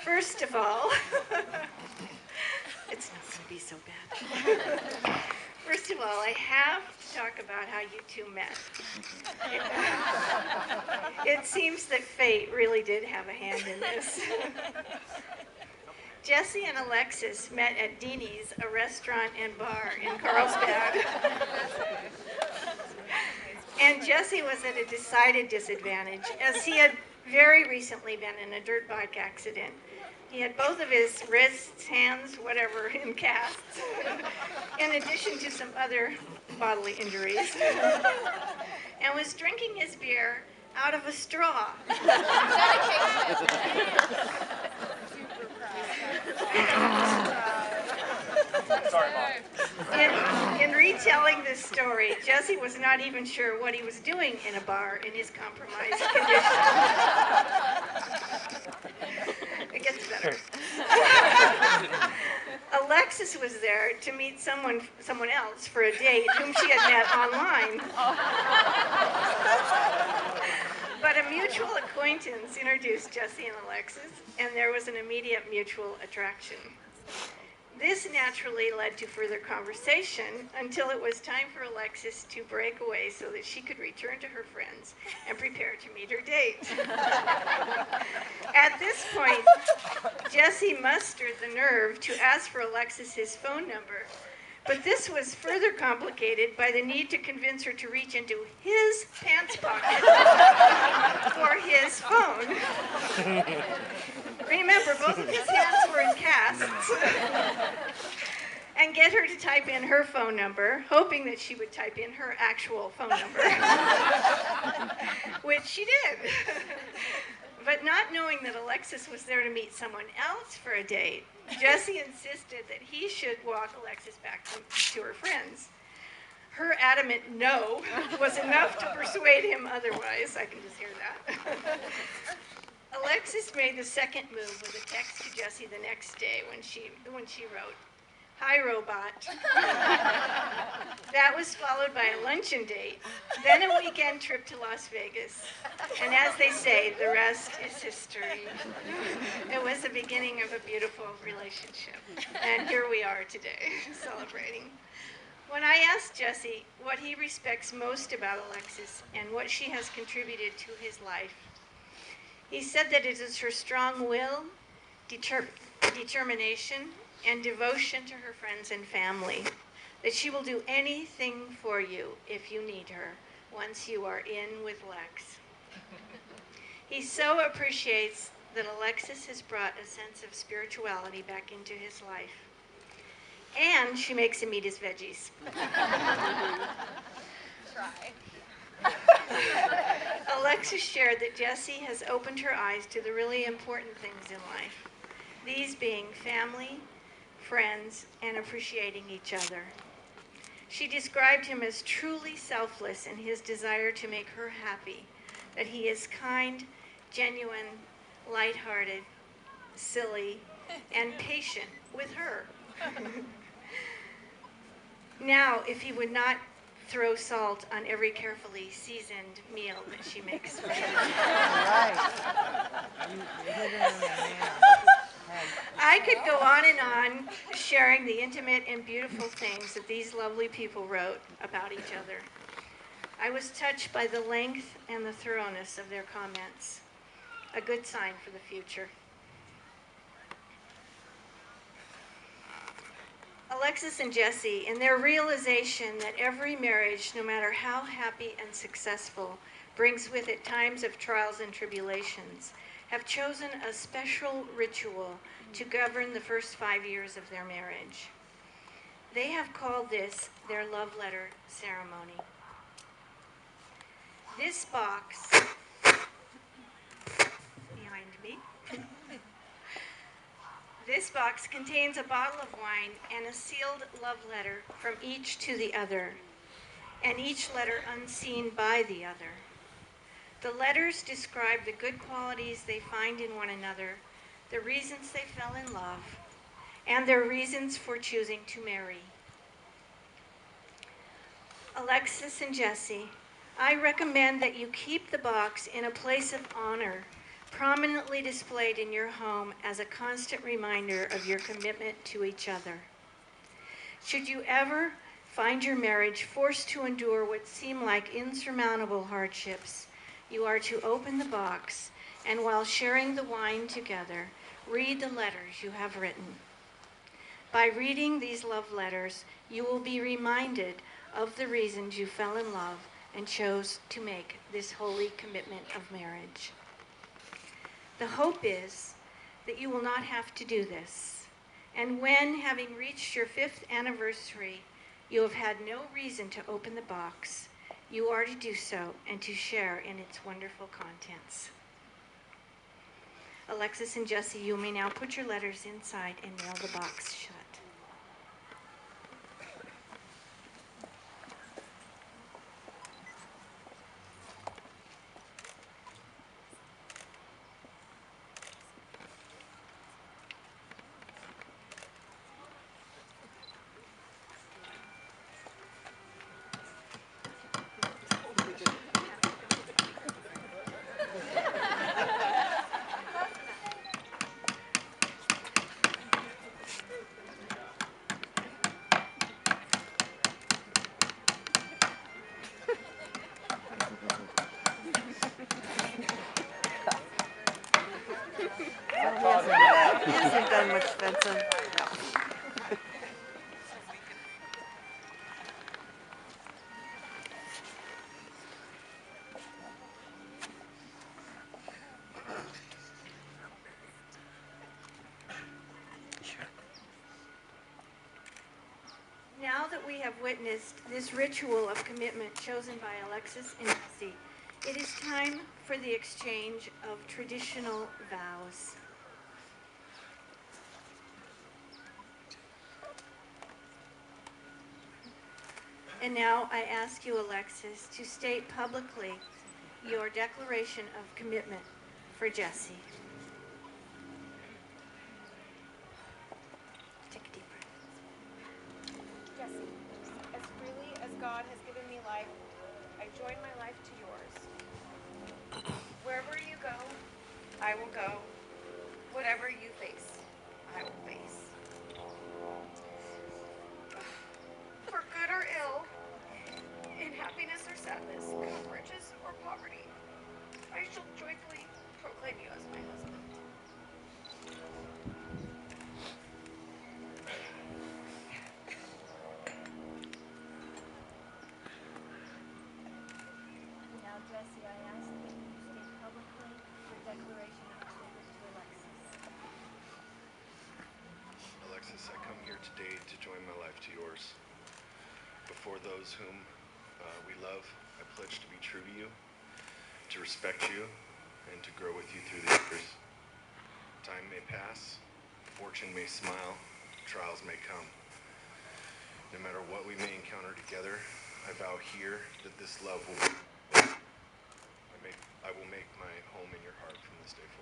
First of all, it's not going to be so bad. First of all, I have to talk about how you two met. It seems that fate really did have a hand in this. Jesse and Alexis met at Dini's, a restaurant and bar in Carlsbad. And Jesse was at a decided disadvantage, as he had very recently been in a dirt bike accident. He had both of his wrists, hands, whatever, in casts, in addition to some other bodily injuries, and was drinking his beer out of a straw. In retelling this story, Jesse was not even sure what he was doing in a bar in his compromised condition. It gets better. Alexis was there to meet someone else for a date whom she had met online. But a mutual acquaintance introduced Jesse and Alexis, and there was an immediate mutual attraction. This naturally led to further conversation until it was time for Alexis to break away so that she could return to her friends and prepare to meet her date. At this point, Jesse mustered the nerve to ask for Alexis's phone number, but this was further complicated by the need to convince her to reach into his pants pocket for his phone. Remember, both of his hands were in casts. And get her to type in her phone number, hoping that she would type in her actual phone number, which she did. But not knowing that Alexis was there to meet someone else for a date, Jesse insisted that he should walk Alexis back to her friends. Her adamant no was enough to persuade him otherwise. I can just hear that. Alexis made the second move with a text to Jesse the next day when she wrote, "Hi, robot." That was followed by a luncheon date, then a weekend trip to Las Vegas. And as they say, the rest is history. It was the beginning of a beautiful relationship. And here we are today, celebrating. When I asked Jesse what he respects most about Alexis and what she has contributed to his life, he said that it is her strong will, determination, and devotion to her friends and family, that she will do anything for you if you need her once you are in with Lex. He so appreciates that Alexis has brought a sense of spirituality back into his life. And she makes him eat his veggies. Try. Alexis shared that Jesse has opened her eyes to the really important things in life, these being family, friends, and appreciating each other. She described him as truly selfless in his desire to make her happy, that he is kind, genuine, lighthearted, silly, and patient with her. Now, if he would not throw salt on every carefully seasoned meal that she makes for him. I could go on and on sharing the intimate and beautiful things that these lovely people wrote about each other. I was touched by the length and the thoroughness of their comments, a good sign for the future. Alexis and Jesse, in their realization that every marriage, no matter how happy and successful, brings with it times of trials and tribulations, have chosen a special ritual to govern the first 5 years of their marriage. They have called this their love letter ceremony. This box behind me, this box contains a bottle of wine and a sealed love letter from each to the other, and each letter unseen by the other. The letters describe the good qualities they find in one another, the reasons they fell in love, and their reasons for choosing to marry. Alexis and Jesse, I recommend that you keep the box in a place of honor prominently displayed in your home as a constant reminder of your commitment to each other. Should you ever find your marriage forced to endure what seem like insurmountable hardships, you are to open the box and, while sharing the wine together, read the letters you have written. By reading these love letters, you will be reminded of the reasons you fell in love and chose to make this holy commitment of marriage. The hope is that you will not have to do this, and when, having reached your 5th anniversary, you have had no reason to open the box, you are to do so and to share in its wonderful contents. Alexis and Jesse, you may now put your letters inside and nail the box shut. He hasn't done much fencing. Now that we have witnessed this ritual of commitment chosen by Alexis and Jesse, it is time for the exchange of traditional vows. And now I ask you, Alexis, to state publicly your declaration of commitment for Jesse. Take a deep breath. Jesse, as freely as God has given me life, I join my life to yours. Wherever you go, I will go. Whatever you face, I will face. For good or ill, in happiness or sadness, come riches or poverty, I shall joyfully proclaim you as my husband. Now, Jesse, I ask that you state publicly your declaration of commitment to Alexis. Alexis, I come here today to join my life to yours. Before those whom we love, I pledge to be true to you, to respect you, and to grow with you through the years. Time may pass, fortune may smile, trials may come. No matter what we may encounter together, I vow here that this love will be. I will make my home in your heart from this day forward.